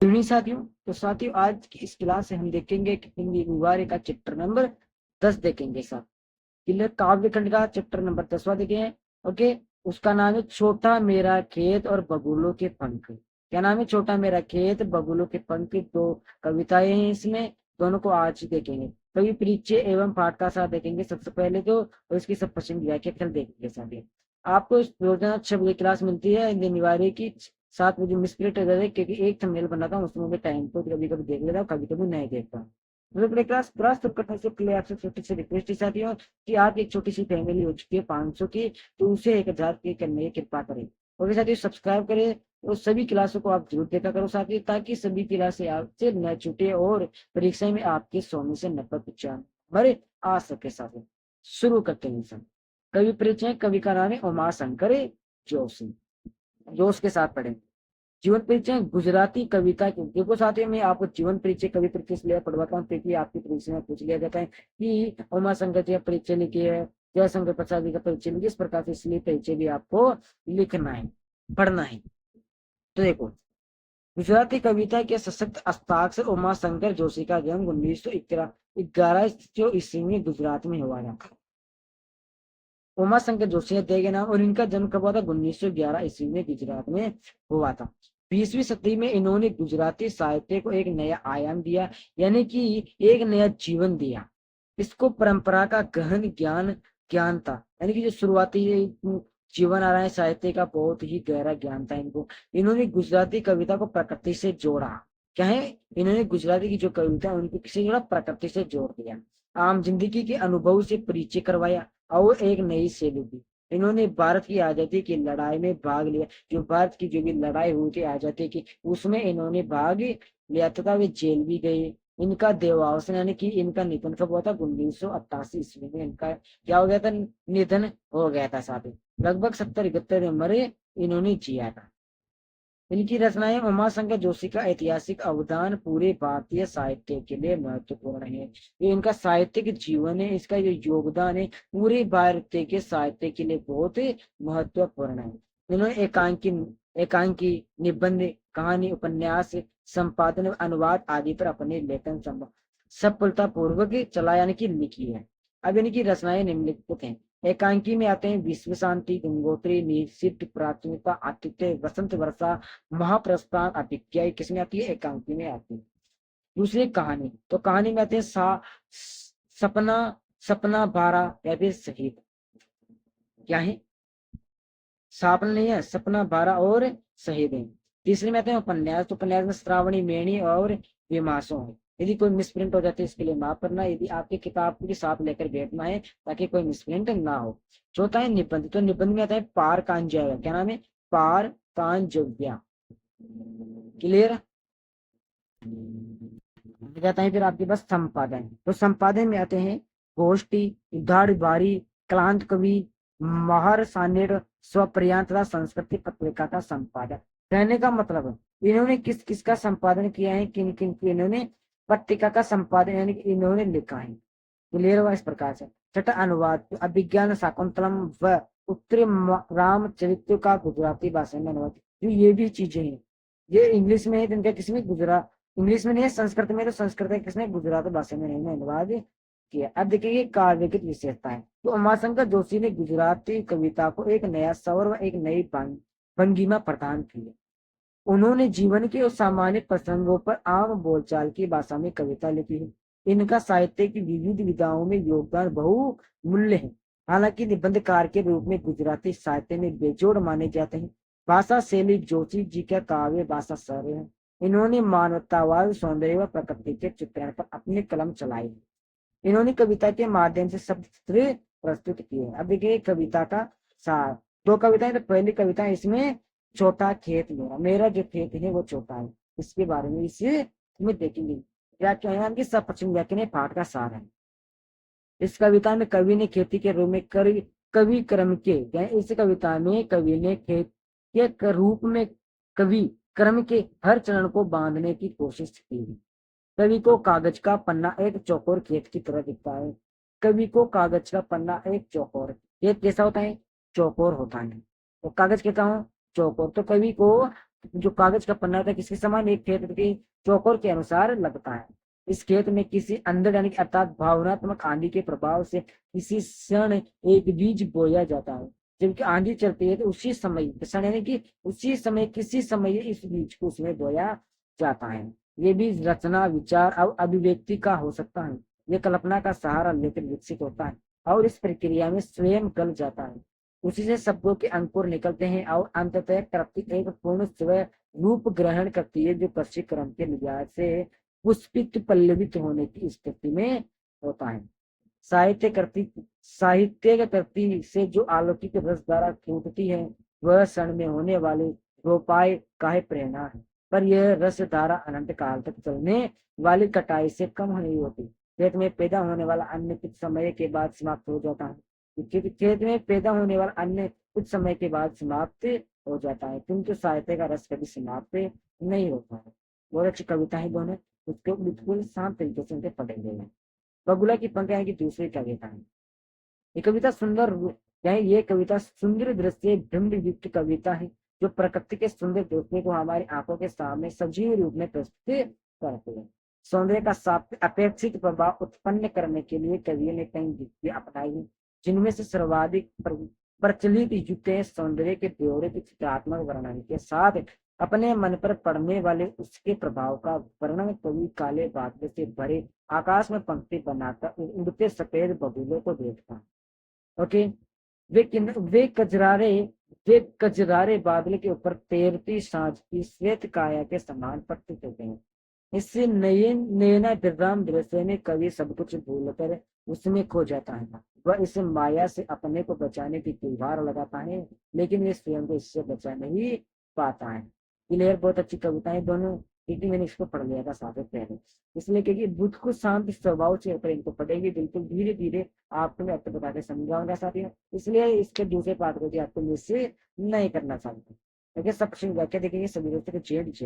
नहीं साथियों, तो साथियों आज की इस क्लास से हम देखेंगे कि हिंदी मुबारे का चैप्टर नंबर 10 देखेंगे साथ। क्लियर, काव्य खंड का चैप्टर नंबर 10वां देखेंगे। ओके, उसका नाम है छोटा मेरा खेत और बबूलों के पंख। क्या नाम है? छोटा मेरा खेत बबूलों के पंख। दो कविताएं हैं इसमें, दोनों को आज देखेंगे। कवि परिचय एवं पाठ का साथ देखेंगे सबसे पहले तो, और इसकी सब पश्चिम व्याख्या फिर देखेंगे साथियों। आपको रोजाना 6 बजे क्लास मिलती है हिंदी निवारी की। 7 बजे मिस प्लेट हो जाए क्योंकि एक थंबनेल बनाता हूँ, उसमें मैं टाइम को कभी कभी देख लेता हूँ, कभी कभी नहीं देखता हूँ। क्लास क्लास शुरू करने से पहले आपसे छोटी सी रिक्वेस्ट है साथियों कि आप एक छोटी सी फैमिली हो चुकी है 500 की, तो उसे 1000 की करने की कृपा करें। और साथियों सब्सक्राइब करें और सभी क्लासों को आप जरूर देखा करो साथियों, ताकि सभी क्लासें आपसे न छूटे और परीक्षा में आपके 100 में से 90-95 नंबर आ सके साथियों। शुरू करते हैं सर। कवि परिचय, कवि का नाम है उमाशंकर जोशी। जोश के साथ पढ़ेंगे। जीवन परिचय गुजराती कविता की। देखो साथियों, मैं आपको जीवन परिचय कवि परिचय इसलिए पढ़वाता हूँ क्योंकि आपकी परीक्षा में पूछ लिया जाता है कि उमा शंकर जी का परिचय लिखिए है, जयशंकर प्रसाद जी का परिचय लिखिए। इस प्रकार से इसलिए परिचय भी आपको लिखना है, पढ़ना है। तो देखो, गुजराती कविता के सशक्त हस्ताक्षर उमा शंकर जोशी का जन्म 1911 ईस्वी में गुजरात में हुआ था। उमा शंकर जोशी है के नाम, और इनका जन्म कब हुआ था? 1911 ईस्वी में गुजरात में हुआ था। 20वीं सदी में इन्होंने गुजराती साहित्य को एक नया आयाम दिया, यानी कि एक नया जीवन दिया। इसको परंपरा का गहन ज्ञान था, यानी कि जो शुरुआती जीवन आ रहा है साहित्य का, बहुत ही गहरा ज्ञान था इनको। इन्होंने गुजराती कविता को प्रकृति से जोड़ा। क्या है? इन्होंने गुजराती की जो कविता है उनको किसी जोड़ा, प्रकृति से जोड़ दिया। आम जिंदगी के अनुभव से परिचय करवाया और एक नई शैली दी। इन्होंने भारत की आजादी की लड़ाई में भाग लिया। जो भारत की जो भी लड़ाई हुई थी आजादी की, उसमें इन्होंने भाग लिया तथा वे जेल भी गए। इनका देवावसान यानी कि इनका निधन कब हुआ था? 1988 ईस्वी में इनका क्या हो गया था? निधन हो गया था साथी। लगभग 70-71 उम्र इन्होंने जिया था। इनकी रचनाएं उमाशंकर जोशी का ऐतिहासिक अवदान पूरे भारतीय साहित्य के लिए महत्वपूर्ण है। ये इनका साहित्यिक जीवन है, इसका जो योगदान है पूरे भारतीय के साहित्य के लिए बहुत महत्वपूर्ण है। इन्होंने एकांकी निबंध, कहानी, उपन्यास, संपादन, अनुवाद आदि पर अपने लेखन सफलता पूर्वक चला यानी कि लिखी है। अब इनकी रचनाएं निम्नलिखित हैं। एकांकी में आते हैं विश्व शांति, गंगोत्री, निश्चित, प्राथमिकता, आतिथ्य, वसंत वर्षा, महाप्रस्थान, अभिज्ञा। किसमें आती है? एकांकी में आती है। दूसरी कहानी, तो कहानी में आते हैं सपना, सपना बारह या फिर शहीद। क्या है? सपना नहीं है, सपना बारह और शहीद है। तीसरे में आते हैं उपन्यास, तो उपन्यास में श्रावणी, मेणी और विमासो है। यदि कोई मिसप्रिंट हो जाती है इसके लिए माफ करना, यदि आपकी किताब के साथ लेकर बैठना है ताकि कोई मिसप्रिंट ना हो। चौथा है निबंध, तो निबंध में आता है पार कांजव्या। क्या नाम है? पार कांजव्या। क्लियर? जाता है फिर आपके पास संपादन, तो संपादन में आते हैं गोष्ठी, उद्धार बारी, क्लांत कवि, महर सानेर, स्वप्रियांत तथा संस्कृति पत्रिका का संपादन। कहने का मतलब इन्होंने किस किस का संपादन किया है, किन किन की इन्होंने पत्रिका का संपादन यानी कि इन्होंने लिखा है। क्लियर हुआ इस प्रकार से। छठा अनुवाद, अभिज्ञान शाकुंतलम व उत्तरी रामचरित्र का गुजराती भाषा में अनुवाद। तो ये भी चीजें हैं, ये इंग्लिश में है तो इनका किसमें? गुजरात इंग्लिश में नहीं है, संस्कृत में, तो संस्कृत है किसने? गुजराती भाषा में नहीं अनुवाद किया। अब देखिए काव्यगत विशेषता है, तो उमाशंकर जोशी ने गुजराती कविता को एक नया स्वर व एक नई भंगिमा प्रदान की है। उन्होंने जीवन के उस सामान्य प्रसंगों पर आम बोलचाल की भाषा में कविता लिखी है। इनका साहित्य की विविध विधाओं में योगदान बहुमूल्य है। हालांकि निबंधकार के रूप में गुजराती साहित्य में बेजोड़ माने जाते हैं। भाषा शैली जोशी जी का काव्य भाषा सरल है। इन्होंने मानवतावाद, सौंदर्य व प्रकृति के चित्रण पर अपनी कलम चलाई है। इन्होंने कविता के माध्यम से शब्द प्रस्तुत किए। अब देखिए कविता का सार। दो कविताएं, तो पहली कविता इसमें छोटा खेत मेरा, मेरा जो खेत है वो छोटा है, इसके बारे में इसे में देखेंगे। व्याख्यान की सपश्चिम व्याख्या पाठ का सार है। इस कविता में कवि ने खेती के रूप में कवि क्रम के, इस कविता में कवि ने खेत के रूप में कवि क्रम के हर चरण को बांधने की कोशिश की है। कवि को कागज का पन्ना एक चौकोर खेत की तरह दिखता है। कवि को कागज का पन्ना एक चौकोर खेत कैसा होता है? चौकोर होता है। तो कागज कहता हूँ चौकोर, तो कवि को जो कागज का पन्ना होता है किसके समान, एक खेत के चौकोर के अनुसार लगता है। इस खेत में किसी अंधड़ यानी अर्थात भावनात्मक आंधी के प्रभाव से किसी क्षण एक बीज बोया जाता है। जबकि आंधी चलती है तो उसी समय क्षण यानी कि उसी समय किसी समय इस बीज को उसमें बोया जाता है। ये बीज रचना, विचार और अभिव्यक्ति का हो सकता है। ये कल्पना का सहारा लेकर विकसित होता है और इस प्रक्रिया में स्वयं गल जाता है। उसी से शब्दों के अंकुर निकलते हैं और अंततः कृति एक पूर्ण स्व रूप ग्रहण करती है, जो कृषि क्रम के लिहाज से पुष्पित पल्लवित होने की स्थिति में होता है। साहित्य कृति साहित्य कृति से जो अलौकिक रस धारा छूटती है वह क्षण में होने वाले रोपाए का ही प्रेरणा है, पर यह रस धारा अनंत काल तक चलने वाली कटाई से कम नहीं होती। खेत में पैदा होने वाला अन्न कुछ समय के बाद समाप्त हो जाता है। खेत में पैदा होने वाला अन्न कुछ समय के बाद समाप्त हो जाता है, किंतु साहित्य का रस कभी समाप्त नहीं होता है। बहुत अच्छी कविता है दोनों, उसको बिल्कुल शांत तरीके से उनके पढ़ेंगे। बगुला की पंख यानी कि दूसरी कविता है। ये कविता सुंदर यानी ये कविता सुंदर दृश्य बिंब युक्त कविता है, जो प्रकृति के सुंदर दृश्य को हमारी आंखों के सामने सजीव रूप में प्रस्तुत करते हैं। सौंदर्य का अपेक्षित प्रभाव उत्पन्न करने के लिए कवि ने कई युक्तियां अपनाई हैं, जिनमें से सर्वाधिक प्रचलित युक्त है सौंदर्य के ब्यौरे के चित्रात्मक वर्णन के साथ अपने मन पर पड़ने वाले उसके प्रभाव का वर्णन। कवि काले बादल से भरे आकाश में पंक्ति बनाकर उड़ते सफेद बगुलों को देखता है। ओके, वे वे कजरारे बादल के ऊपर तैरती सांझ की श्वेत काया के समान प्रतीत होते हैं। इससे नयना विराम दृश्य में कवि सब कुछ भूलकर उसमें खो जाता है। वह इस माया से अपने को बचाने की गुहार लगाता है, लेकिन वे स्वयं को इससे बचा नहीं पाता है। क्लियर, बहुत अच्छी कविताएं दोनों, क्योंकि मैंने इसको पढ़ लिया था साथ पहले, इसलिए क्योंकि बुद्ध को शांत स्वभाव से अगर इनको पढ़ेगी बिल्कुल धीरे धीरे आपको मैं अर्थ बता के समझाऊंगा साथियों, इसलिए इसके दूसरे पाठ को भी आपको मुझसे नहीं करना चाहते। देखिए सब व्याख्या देखेंगे सभी दोस्तों को चेंज